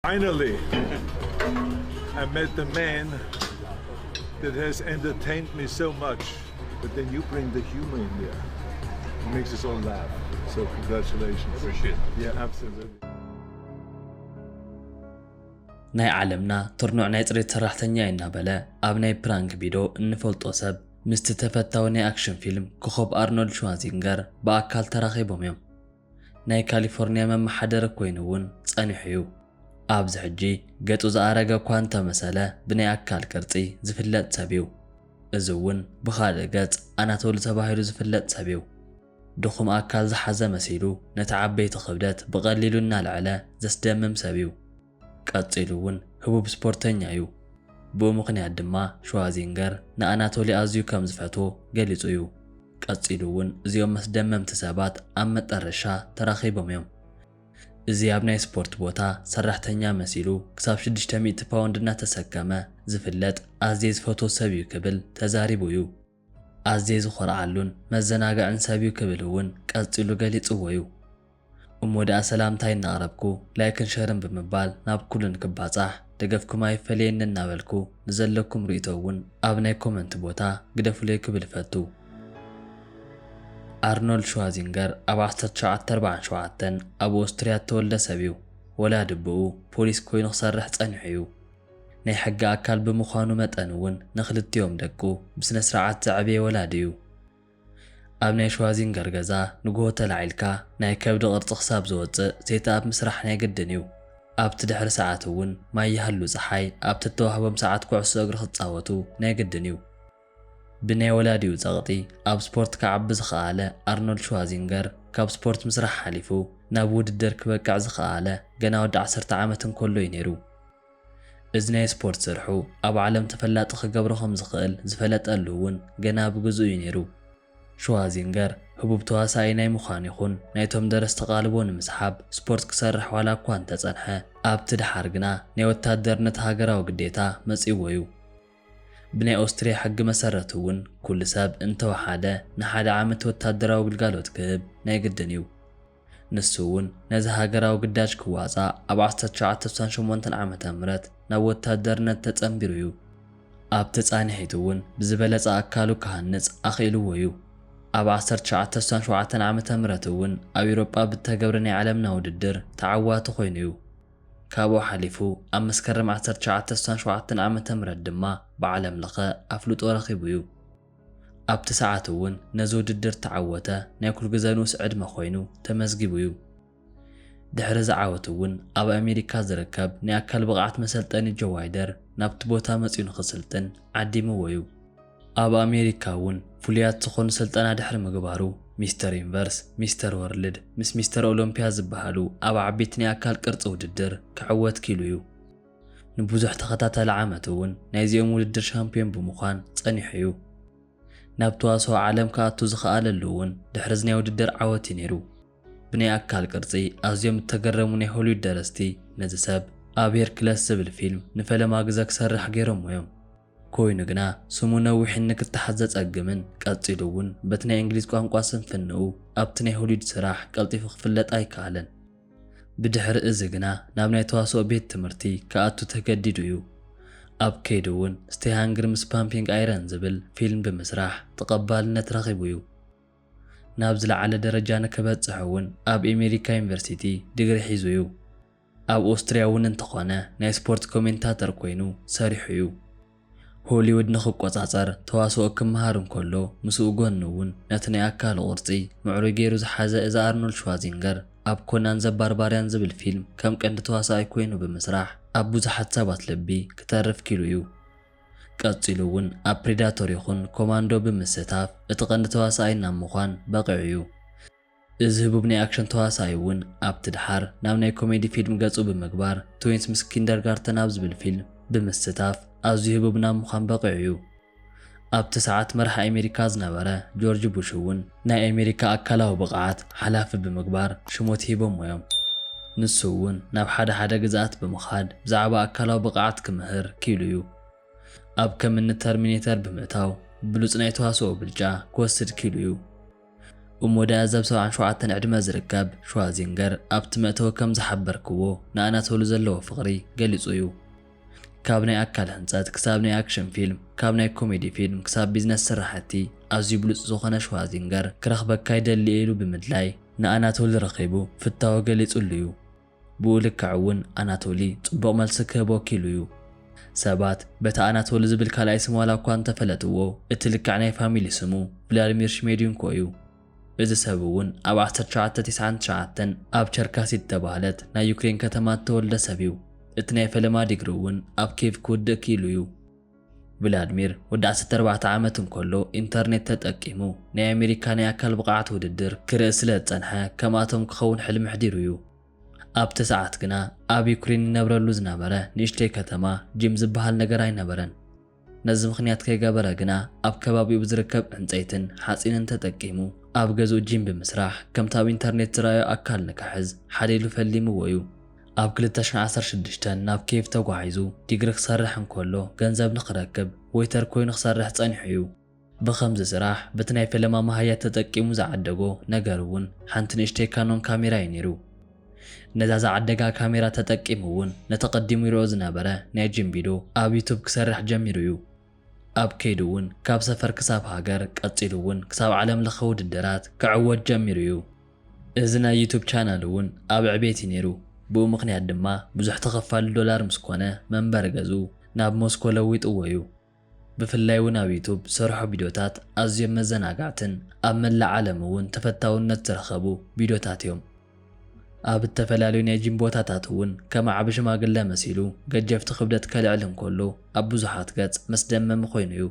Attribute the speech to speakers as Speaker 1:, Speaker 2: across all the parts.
Speaker 1: Finally, I met the man that has entertained me so much. But then you bring the humor in there. It makes us all laugh. So congratulations.
Speaker 2: Appreciate it.
Speaker 1: Yeah, absolutely.
Speaker 3: ናይ ዓለምና ትርኑዕ ናይ ጽሬት ሰራሕተኛ ይናበለ ኣብ ናይ ፕራንክ ቪድዮ እንፈልጦ ሰብ ምስቲ ተፈታዊ ናይ ኣክሽን ፊልም ኮኸብ ኣርኖልድ ሸዋርዜነገር በኣካል ተራኺቦም እዮም። ናይ ካሊፎርኒያ መማሓደር ኮይኑ እውን ጸኒሑ እዩ። ኣብዚ ሕጂ ገጹ ዝኣረገ እኳ እንተመሰለ ብናይ ኣካል ቅርጺ ዝፍለጥ ሰብ እዩ። እዚ እውን ብኻልእ ገጽ ኣናቶሊ ተባሂሉ ዝፍለጥ ሰብ እዩ። ድኹም ኣካል ዝሓዘ መሲሉ ነቲ ዓበይቲ ክብደት ብቐሊሉ እናልዕለ ዘስደምም ሰብ እዩ። ቀጺሉ እውን ህቡብ ስፖርተኛ እዩ። ብኡ ምኽንያት ድማ ሸዋርዜነገር ንኣናቶሊ ኣዝዩ ከም ዝፈትዎ ገሊጹ እዩ። ቀጺሉ እውን እዚኦም መስደመምቲ ሰባት ኣብ መጨረሻ ተራኺቦም እዮም። እዚ ኣብ ናይ ስፖርት ቦታ ሰራሕተኛ መሲሉ ክሳብ 600 ፓውንድ እናተሰከመ ዝፍለጥ ኣዝየ ዝፈትዎ ሰብ እዩ ክብል ተዛሪቡ እዩ። ኣዝየ ዝኮርዓሉን መዘናግዕን ሰብ እዩ ክብል እውን ቀጺሉ ገሊጽዎ እዩ። እሞዳኣ ሰላምታይ እናቕረብኩ ላይክን ሸርን ብምባል ናብ ኩሉን ክባጻሕ ደገፍኩም ኣይፈልየኒ እናበልኩ ንዘለኩም ርእቶ እውን ኣብ ናይ ኮመንት ቦታ ግደፉለይ ክብል ፈቱ። ኣርኖልድ ሸዋርዜነገር ኣብ 1947 ኣብ ኦስትሪያ ተወልደ ሰብ እዩ። ወላዲ ብኡ ፖሊስ ኮይኑ ክሰርሕ ጸኒሑ እዩ። ናይ ሕጊ ኣካል ብምዃኑ መጠን እውን ንኽልቲኦም ደቁ ብስነ ስርዓት ዘዕብየ ወላዲ እዩ። ኣብ ናይ ሸዋርዜነገር ገዛ ንግሆ ተላዒልካ ናይ ከብዲ ቅርጺ ክሳብ ዝወፅእ ሴት ኣብ ምስራሕ ናይ ግድን እዩ። ኣብቲ ድሕሪ ሰዓት እውን ማይ ይሃሉ ፀሓይ ኣብቲ ተዋህቦም ሰዓት ኩዕሶ እግሪ ክጻወቱ ናይ ግድን እዩ። ብናይ ወላዲኡ ጸቕጢ ኣብ ስፖርት ክዓቢ ዝኸኣለ ኣርኖልድ ሸዋርዜነገር ካብ ስፖርት ምስራሕ ሓሊፉ ናብ ውድድር ክበቅዕ ዝኸኣለ ገና ወዲ 10 ዓመት እንከሎ እዩ ነይሩ። እዚ ናይ ስፖርት ስርሑ ኣብ ዓለም ተፈላጢ ክገብሮ ከም ዝኽእል ዝፈለጠሉ እውን ገና ብግዝኡ እዩ ነይሩ። ሸዋርዜነገር ህቡብ ተዋሳኢ ናይ ምዃኑ ይኹን ናይቶም ደረስቲ ቃልቦ ንምስሓብ ስፖርት ክሰርሕ ዋላ እኳ እንተጸንሐ ኣብቲ ድሓር ግና ናይ ወታደርነት ሃገራዊ ግዴታ መጺዎ እዩ። ብናይ ኦስትሪያ ሕጊ መሰረት እውን ኩሉ ሰብ እንተወሓደ ንሓደ ዓመት ወታደራዊ ግልጋሎት ክህብ ናይ ግድን እዩ። ንሱ እውን ነዚ ሃገራዊ ግዳጅ ክዋጻእ ኣብ 1968 ዓመተ ምህረት ናብ ወታደርነት ተጸምቢሩ እዩ። ኣብቲ ጻኒሒቱ እውን ብዝበለጸ ኣካሉ ክሃንጽ ኣኽኢልዎ እዩ። ኣብ 1967 ዓመተ ምህረት እውን ኣብ ኤውሮጳ ብተገብረ ናይ ዓለምና ውድድር ተዓዋቲ ኮይኑ እዩ። ካብኡ ሓሊፉ ኣብ መስከረም 1967 ዓመተ ምህረት ድማ ብዓለም ለኸ ኣፍልጦ ረኺቡ እዩ። ኣብቲ ሰዓት እውን ነዚ ውድድር ተዓወተ ናይ ኩሉ ግዜ ንኡስ ዕድመ ኮይኑ ተመዝጊቡ እዩ። ድሕሪ ዝዓወቱ እውን ኣብ ኣሜሪካ ዝርከብ ናይ ኣካል ብቕዓት መሰልጠኒ ጆ ዋይደር ናብቲ ቦታ መጺኡ ንኽስልጥን ዓዲምዎ እዩ። ኣብ ኣሜሪካ እውን ፍሉያት ዝኾኑ ስልጠና ድሕሪ ምግባሩ ሚስተር ዩኒቨርስ፣ ሚስተር ወርልድ ምስ ሚስተር ኦሎምፒያ ዝበሃሉ ኣብ ዓበይቲ ናይ ኣካል ቅርጺ ውድድር ክዕወት ኪሉ እዩ። ንብዙሕ ተኸታታሊ ዓመት እውን ናይዚኦም ውድድር ሻምፒዮን ብምዃን ጸኒሑ እዩ። ናብ ተዋስኦ ዓለም ክኣቱ ዝኸኣለሉ እውን ድሕሪ ናይ ውድድር ዓወት እዩ ነይሩ። ብናይ ኣካል ቅርጺ ኣዝዮም እተገረሙ ናይ ሆሊውድ ደረስቲ ነዚ ሰብ ኣብ ሄርክለስ ዝብል ፊልም ንፈለማ ግዜ ክሰርሕ ገይሮምዎ እዮም። ኮይኑ ግና ስሙ ነዊሕን ንክትሓዝ ዘጸግምን ቀጺሉ እውን በቲ ናይ እንግሊዝ ቋንቋ ስንፍንኡ ኣብቲ ናይ ሆሊውድ ስራሕ ቀልጢፉ ክፍለጥ ኣይከኣለን። ብድሕሪ እዚ ግና ናብ ናይ ተዋስኦ ቤት ትምህርቲ ክኣቱ ተገዲዱ እዩ። ኣብ ከይዱ እውን ስቴይ ሃንግሪ ምስ ፓምፒንግ ኣይረን ዝብል ፊልም ብምስራሕ ተቐባልነት ረኺቡ እዩ። ናብ ዝለዓለ ደረጃ ንክበጽሕ እውን ኣብ ኣሜሪካ ዩኒቨርሲቲ ዲግሪ ሒዙ እዩ። ኣብ ኦስትሪያ እውን እንተኾነ ናይ ስፖርት ኮሜንታተር ኮይኑ ሰሪሑ እዩ። ሆሊውድ ንኽቆጻጸር ተዋስኦ ክመሃር እንከሎ ምስኡ ጎኑ እውን ነቲ ናይ ኣካል ቅርጺ ምዕሩይ ገይሩ ዝሓዘ እዚ ኣርኖልድ ሸዋርዜነገር ኣብ ኮናን ዘ ባርባርያን ዝብል ፊልም ከም ቀንዲ ተዋሳኢ ኮይኑ ብምስራሕ ኣብ ብዙሓት ሰባት ልቢ ክተርፍ ኪሉ እዩ። ቀጺሉ እውን ኣብ ፕሬዳቶር ይኹን ኮማንዶ ብምስታፍ እቲ ቀንዲ ተዋሳኢ ናብ ምዃን በቂዑ እዩ። እዚ ህቡብ ናይ ኣክሽን ተዋሳኢ እውን ኣብቲ ድሓር ናብ ናይ ኮሜዲ ፊልም ገጹ ብምግባር ትዊንስ ምስ ኪንደርጋርተን ኣብ ዝብል ፊልም ብምስታፍ ኣዝዩ ህቡብ ናብ ምዃን በቂዑ እዩ። ኣብቲ ሰዓት መራሒ ኣሜሪካ ዝነበረ ጆርጅ ቡሽ እውን ናይ ኣሜሪካ ኣካላዊ ብቕዓት ሓላፊ ብምግባር ሽሞት ሂቦም እዮም። ንሱ እውን ናብ ሓደ ግዛኣት ብምኻድ ብዛዕባ ኣካላዊ ብቕዓት ክምህር ኪሉ እዩ። ኣብ ከምኒ ተርሚኔተር ብምእታው ብሉጽ ናይ ተዋስኦ ብልጫ ክወስድ ኪሉ እዩ። ወደ ኣዘብ 77 ዕድመ ዝርከብ ሸዋዚንገር ኣብቲ መእተዊ ከም ዝሓበርክዎ ንኣናቶሉ ዘለዎ ፍቕሪ ገሊጹ እዩ። ካብ ናይ ኣካል ህንጸት ክሳብ ናይ ኣክሽን ፊልም፣ ካብ ናይ ኮሜዲ ፊልም ክሳብ ቢዝነስ ስራሕቲ ኣዝዩ ብሉጽ ዝኾነ ሸዋዚንገር ክረኽበካ ይደሊ ኢሉ ብምድላይ ንኣናቶሊ ረኺቡ ፍታዊ ገሊጹሉ እዩ። ብኡ ልክዕ እውን ኣናቶሊ ጽቡቕ መልሲ ክህቦ ኪሉ እዩ። ሰባት በታ ኣናቶሊ ዝብል ካልኣይ ስሙ ዋላ እኳ እንተፈለጥዎ እቲ ልክዕ ናይ ፋሚሊ ስሙ ቭላድሚር ሽሜድንኮ እዩ። እዚ ሰብ እውን ኣብ 1999 ኣብ ቸርካሲት ተባህለት ናይ ዩክሬን ከተማ ተወልደ ሰብ እዩ። እቲ ናይ ፈለማ ዲግሪ እውን ኣብ ኬቭ ክውድእ ኪሉ እዩ። ቭላድሚር ወዲ 14 ዓመት እንከሎ ኢንተርኔት ተጠቂሙ ናይ ኣሜሪካ ናይ ኣካል ብቕዓት ውድድር ክርኢ ስለ ዝጸንሐ ከምኣቶም ክኸውን ሕልሚ ሕዲሩ እዩ። ኣብቲ ሰዓት ግና ኣብ ዩክሬን ይነብረሉ ዝነበረ ንእሽተይ ከተማ ጂም ዝበሃል ነገር ኣይነበረን። ነዚ ምኽንያት ከይገበረ ግና ኣብ ከባቢኡ ብዝርከብ ዕንፀይትን ሓፂንን ተጠቂሙ ኣብ ገዝኡ ጂም ብምስራሕ ከምቲ ኣብ ኢንተርኔት ዝረኣዮ ኣካል ንክሕዝ ሓዲሉ ፈሊምዎ እዩ። ኣብ 2016 ናብ ኬቭ ተጓዒዙ ዲግሪ ክሰርሕ እንከሎ ገንዘብ ንኽረክብ ዌይተር ኮይኑ ክሰርሕ ጸኒሑ እዩ። ብኸምዚ ስራሕ በቲ ናይ ፈለማ ማህያ ተጠቂሙ ዝዓደጎ ነገር እውን ሓንቲ ንእሽተይ ካኖን ካሜራ እዩ ነይሩ። ነዛ ዝዓደጋ ካሜራ ተጠቂሙ እውን ነተቐዲሙ ይርኦ ዝነበረ ናይ ጂም ቪድዮ ኣብ ዩቱብ ክሰርሕ ጀሚሩ እዩ። ኣብ ከይዱ እውን ካብ ሰፈር ክሳብ ሃገር ቀፂሉ እውን ክሳብ ዓለም ለኸ ውድድራት ክዕወት ጀሚሩ እዩ። እዚ ናይ ዩቱብ ቻናል እውን ኣብ ዕቤት ነይሩ። ብኡ ምኽንያት ድማ ብዙሕ ተኸፋሊ ዶላር ምስ ኮነ መንበር ገዙ ናብ ሞስኮ ለዊጥዎ እዩ። ብፍላይ እውን ኣብ ዩቱብ ዝሰርሖ ቪድዮታት ኣዝዮም መዘናጋዕትን ኣብ መላእ ዓለም እውን ተፈታውነት ዝረኸቡ ቪድዮታት እዮም። ኣብ ዝተፈላለዩ ናይ ጂም ቦታታት እውን ከም ዓብ ሽማግለ መሲሉ ገጀፍቲ ክብደት ከልዕል እንከሎ ኣብ ብዙሓት ገጽ መስደመሚ ኮይኑ እዩ።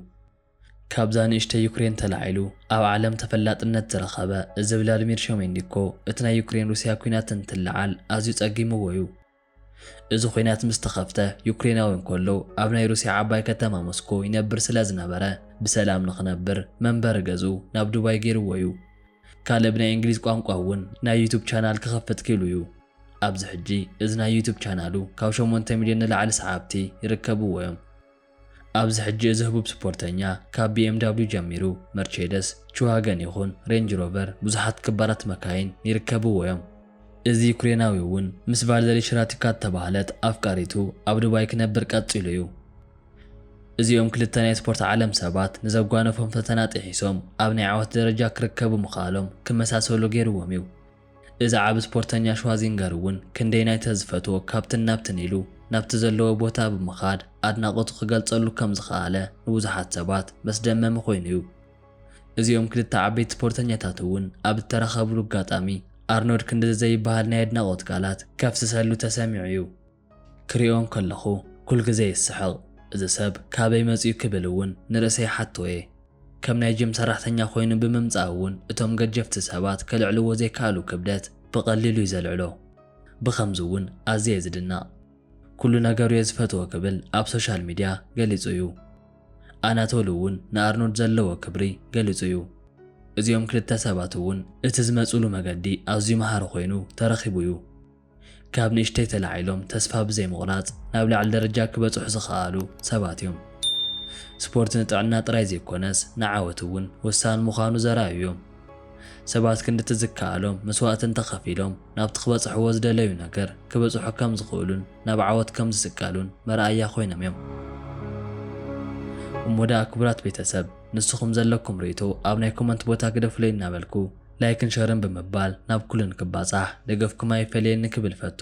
Speaker 3: ካብዛ ንእሽተይ ዩክሬን ተላዒሉ ኣብ ዓለም ተፈላጥነት ዝረኸበ እዚ ቭላድሚር ሸሜንዲኮ እቲ ናይ ዩክሬን ሩስያ ኩናት እንትለዓል ኣዝዩ ጸጊምዎ እዩ። እዚ ኩናት ምስ ተኸፍተ ዩክሬናዊ እንከሎ ኣብ ናይ ሩስያ ዓባይ ከተማ ሞስኮ ይነብር ስለ ዝነበረ ብሰላም ንኽነብር መንበሪ ገዙ ናብ ዱባይ ገይርዎ እዩ። ካልእ ብናይ እንግሊዝ ቋንቋ እውን ናይ ዩቱብ ቻናል ክኸፍት ኪሉ እዩ። ኣብዚ ሕጂ እዚ ናይ ዩቱብ ቻናሉ ካብ 8 ሚልዮን ንላዕሊ ሰዓብቲ ይርከብዎ እዮም። ኣብዚ ሕጂ እዚ ህቡብ ስፖርተኛ ካብ BMW ጀሚሩ መርቼደስ፣ ቹዋገን ይኹን ሬንጅ ሮቨር ብዙሓት ክባራት መካይን ይርከብዎ እዮም። እዚ ዩክሬናዊ እውን ምስ ቫልዘሪ ሽራቲካ ተባህለት ኣፍቃሪቱ ኣብ ዱባይ ክነብር ቀፂሉ እዩ። እዚኦም ክልተ ናይ ስፖርት ዓለም ሰባት ንዘጓነፎም ፈተና ጥሒሶም ኣብ ናይ ዓወት ደረጃ ክርከቡ ምኻሎም ክመሳሰሉ ገይርዎም እዩ። እዚ ዓብ ስፖርተኛ ሸዋዚንገር እውን ክንደይ ናይ ተዝፈትዎ ካብትን ናብትን ኢሉ ናብቲ ዘለዎ ቦታ ብምኻድ ኣድናቆቱ ክገልጸሉ ከም ዝኸኣለ ንብዙሓት ሰባት መስደመሚ ኮይኑ እዩ። እዚኦም ክልተ ዓበይቲ ስፖርተኛታት እውን ኣብ እተረኸብሉ ኣጋጣሚ ኣርኖልድ ክንዲ ዘይበሃል ናይ ኣድናቆት ቃላት ከፍስሰሉ ተሰሚዑ እዩ። ክሪኦም ከለኹ ኩል ግዜ ይስሕቕ። እዚ ሰብ ካበይ መጺኡ ክብል እውን ንርእሰይ ሓትወየ። ከም ናይ ጂም ሰራሕተኛ ኮይኑ ብምምጻእ እውን እቶም ገጀፍቲ ሰባት ከልዕልዎ ዘይከኣሉ ክብደት ብቐሊሉ ይዘልዕሎ። ብኸምዚ እውን ኣዝየ ዝድነቕ ኩሉ ነገሩ እየ ዝፈትዎ ክብል ኣብ ሶሻል ሚድያ ገሊጹ እዩ። ኣናቶሊ እውን ንኣርኖልድ ዘለዎ ክብሪ ገሊጹ እዩ። እዚኦም ክልተ ሰባት እውን እቲ ዝመጹሉ መገዲ ኣዝዩ መሃሪ ኮይኑ ተረኺቡ እዩ። ካብ ንእሽተይ ተላዒሎም ተስፋ ብዘይ ምቑራጽ ናብ ላዕሊ ደረጃ ክበጽሑ ዝኸኣሉ ሰባት እዮም። ስፖርት ንጥዕና ጥራይ ዘይኮነስ ንዓወት እውን ወሳኒ ምዃኑ ዘርኣዩ እዮም። ሰባት ክንዲ ትዝከኣሎም መስዋዕትን ተኸፊሎም ናብቲ ክበጽሕዎ ዝደለዩ ነገር ክበጽሑ ከም ዝኽእሉን ናብ ዓወት ከም ዝስቀሉን መርኣያ ኮይኖም እዮም። እሞዳ ክቡራት ቤተሰብ ንስኹም ዘለኩም ርእቶ ኣብ ናይ ኮመንት ቦታ ክደፍሉ እናበልኩ ላይክን ሸርን ብምባል ናብ ኩልን ክባጻሕ ደገፍኩም ኣይፈልየኒ ክብል ፈቱ።